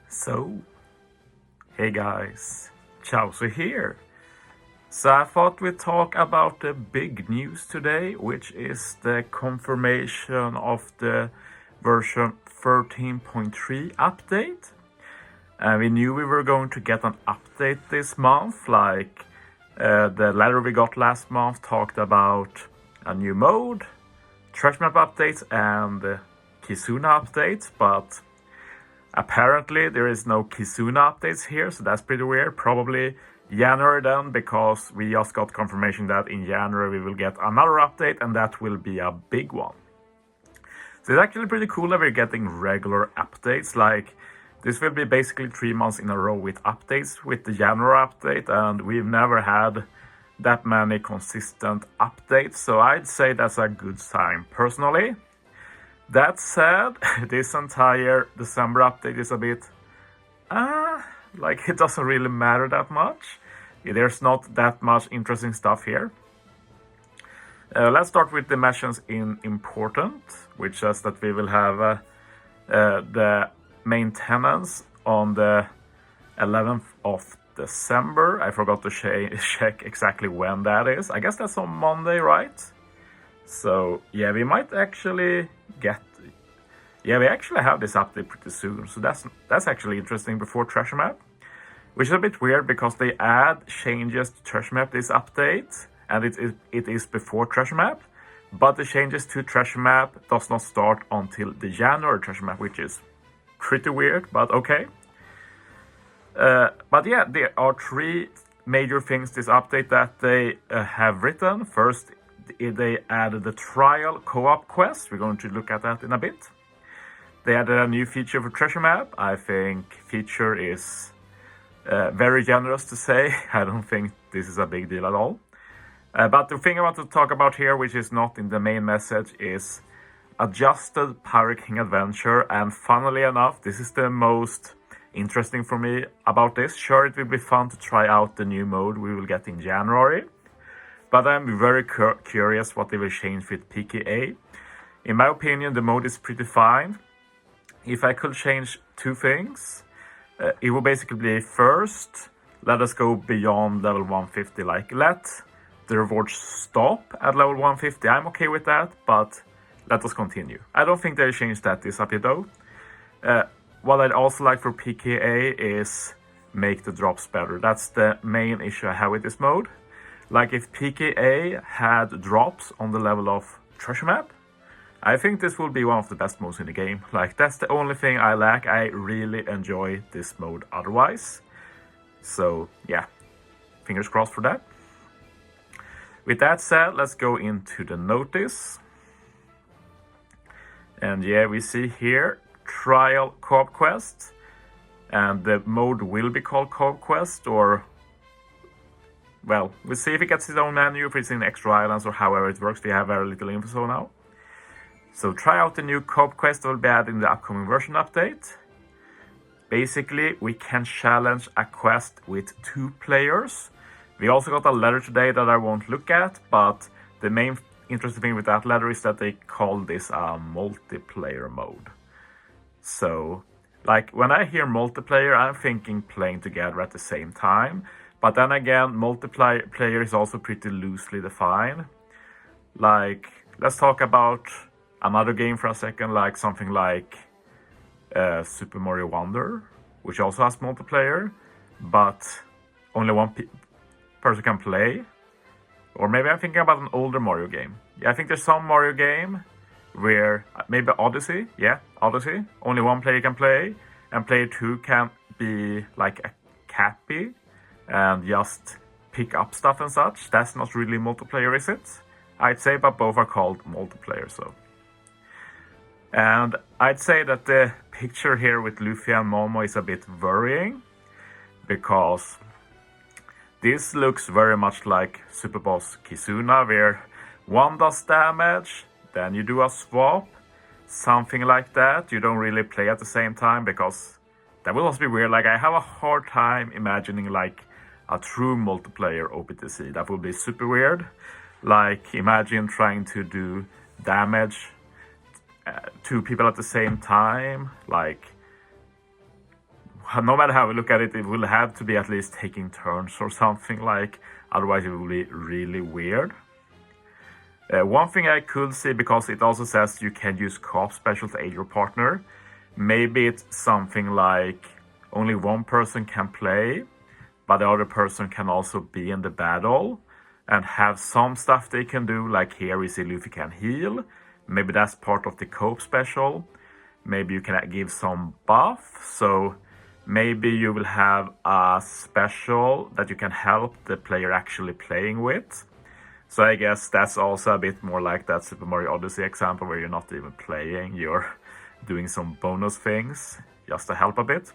So, hey guys, Chauzu here. So I thought we'd talk about the big news today, which is the confirmation of the version 13.3 update. And we knew we were going to get an update this month, like the letter we got last month talked about a new mode, trash map updates, and Kizuna updates, but apparently there is no Kizuna updates here, so that's pretty weird. Probably January then, because we just got confirmation that in January we will get another update, and that will be a big one. So it's actually pretty cool that we're getting regular updates. Like, this will be basically 3 months in a row with updates with the January update, and we've never had that many consistent updates, so I'd say that's a good sign personally. That said, this entire December update is a bit, like, it doesn't really matter that much. There's not that much interesting stuff here. Let's start with the mentions in important, which says that we will have the maintenance on the 11th of December. I forgot to check exactly when that is. I guess that's on Monday, right? So yeah, we might actually we actually have this update pretty soon. So that's actually interesting before Treasure Map, which is a bit weird because they add changes to Treasure Map this update, and it is before Treasure Map, but the changes to Treasure Map does not start until the January Treasure Map, which is pretty weird, but okay. But yeah, there are 3 major things this update that they have written. First, they added the trial co-op quest. We're going to look at that in a bit. They added a new feature for Treasure Map. I think feature is very generous to say. I don't think this is a big deal at all. But the thing I want to talk about here, which is not in the main message, is adjusted Pirate King Adventure. And funnily enough, this is the most interesting for me about this. Sure, it will be fun to try out the new mode we will get in January, but I'm very curious what they will change with PKA. In my opinion, the mode is pretty fine. If I could change 2 things, it would basically be, first, let us go beyond level 150. Like, let the rewards stop at level 150. I'm okay with that, but let us continue. I don't think they'll change that this update though. What I'd also like for PKA is make the drops better. That's the main issue I have with this mode. Like, if PKA had drops on the level of Treasure Map, I think this will be one of the best modes in the game. Like, that's the only thing I lack. I really enjoy this mode otherwise. So yeah, fingers crossed for that. With that said, let's go into the notice. And yeah, we see here trial co-op quest, and the mode will be called co-op quest, or, well, we'll see if it gets its own menu, if it's in extra islands, or however it works. We have very little info now. So try out the new co-op quest that will be added in the upcoming version update. Basically, we can challenge a quest with 2 players. We also got a letter today that I won't look at, but the main interesting thing with that letter is that they call this a multiplayer mode. So, like, when I hear multiplayer, I'm thinking playing together at the same time. But then again, multiplayer is also pretty loosely defined. Like, let's talk about another game for a second, like something like Super Mario Wonder, which also has multiplayer, but only one person can play. Or maybe I'm thinking about an older Mario game. Yeah, I think there's some Mario game where, maybe Odyssey, yeah, Odyssey, only one player can play, and player 2 can be like a cappy and just pick up stuff and such. That's not really multiplayer, is it? I'd say, but both are called multiplayer, so. And I'd say that the picture here with Luffy and Momo is a bit worrying, because this looks very much like Super Boss Kizuna, where one does damage, then you do a swap, something like that. You don't really play at the same time, because that would also be weird. Like, I have a hard time imagining like a true multiplayer OPTC. That would be super weird. Like, imagine trying to do damage to people at the same time. Like, no matter how we look at it, it will have to be at least taking turns or something, like, otherwise it will be really weird. One thing I could see, because it also says you can use co-op special to aid your partner, maybe it's something like only one person can play, but the other person can also be in the battle and have some stuff they can do, like here we see Luffy can heal. Maybe that's part of the co-op special. Maybe you can give some buff, so maybe you will have a special that you can help the player actually playing with. So I guess that's also a bit more like that Super Mario Odyssey example, where you're not even playing, you're doing some bonus things just to help a bit.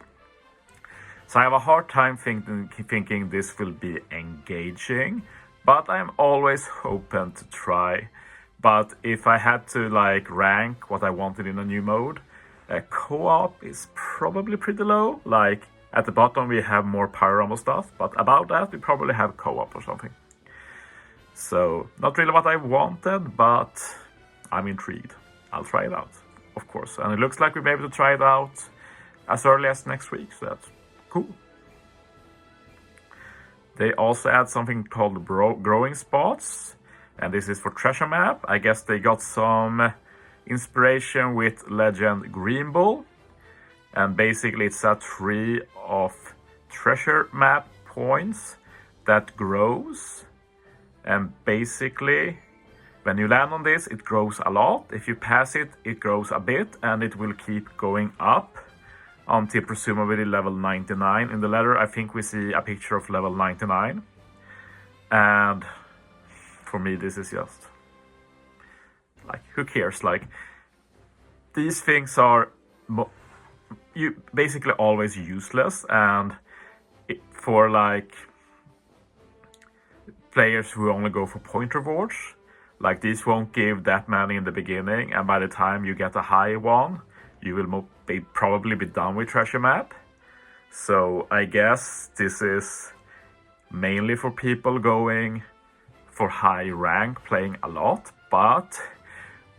So I have a hard time thinking this will be engaging, but I'm always open to try. But if I had to like rank what I wanted in a new mode, co-op is probably pretty low. Like at the bottom we have more Power Rumble stuff, but about that we probably have co-op or something. So, not really what I wanted, but I'm intrigued. I'll try it out, of course. And it looks like we'll be able to try it out as early as next week, so that's cool. They also add something called growing spots, and this is for treasure map. I guess they got some inspiration with Legend Green Bull, and basically it's a tree of treasure map points that grows. And basically, when you land on this, it grows a lot. If you pass it, it grows a bit, and it will keep going up until presumably level 99. In the letter, I think we see a picture of level 99. And for me, this is just, like, who cares? Like, these things are basically always useless, and for, like, players who only go for point rewards, like these won't give that many in the beginning, and by the time you get a high one, you will probably be done with treasure map. So I guess this is mainly for people going for high rank, playing a lot, but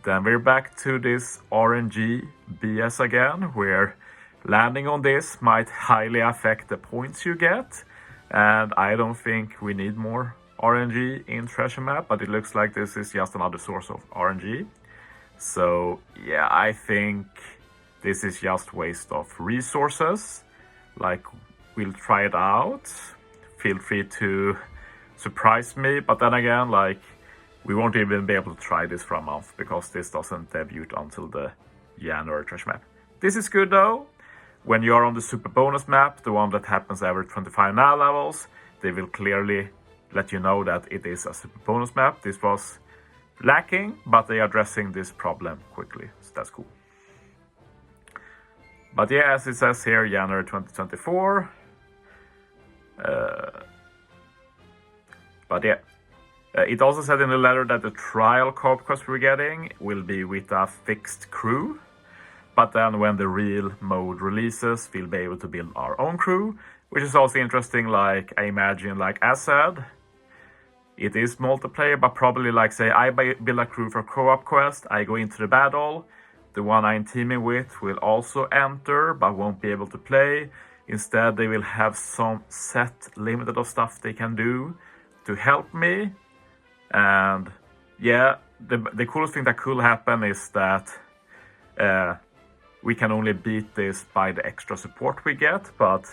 then we're back to this RNG BS again, where landing on this might highly affect the points you get, and I don't think we need more RNG in treasure map, but it looks like this is just another source of RNG. So yeah, I think this is just waste of resources. Like, we'll try it out. Feel free to surprise me, but then again, like, we won't even be able to try this for a month because this doesn't debut until the January treasure map. This is good though. When you are on the super bonus map, the one that happens every 25 now levels, they will clearly let you know that it is a super bonus map. This was lacking, but they are addressing this problem quickly, so that's cool. But yeah, as it says here, January 2024. But yeah, it also said in the letter that the trial co-op quest we're getting will be with a fixed crew. But then when the real mode releases, we'll be able to build our own crew, which is also interesting. Like, I imagine, like as said, it is multiplayer, but probably like, say, I build a crew for co-op quest, I go into the battle, the one I'm teaming with will also enter, but won't be able to play. Instead, they will have some set limited of stuff they can do to help me. And yeah, the coolest thing that could happen is that we can only beat this by the extra support we get, but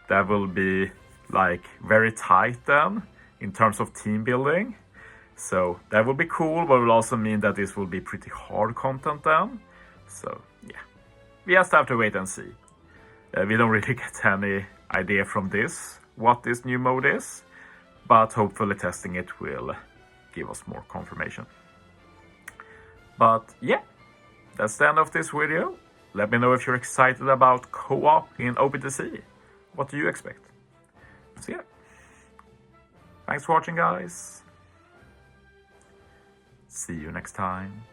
that will be like very tight then in terms of team building. So that will be cool, but it will also mean that this will be pretty hard content then. So yeah, we just have to wait and see. We don't really get any idea from this what this new mode is, but hopefully testing it will give us more confirmation. But yeah, that's the end of this video. Let me know if you're excited about co-op in OPTC. What do you expect? So yeah, thanks for watching, guys. See you next time.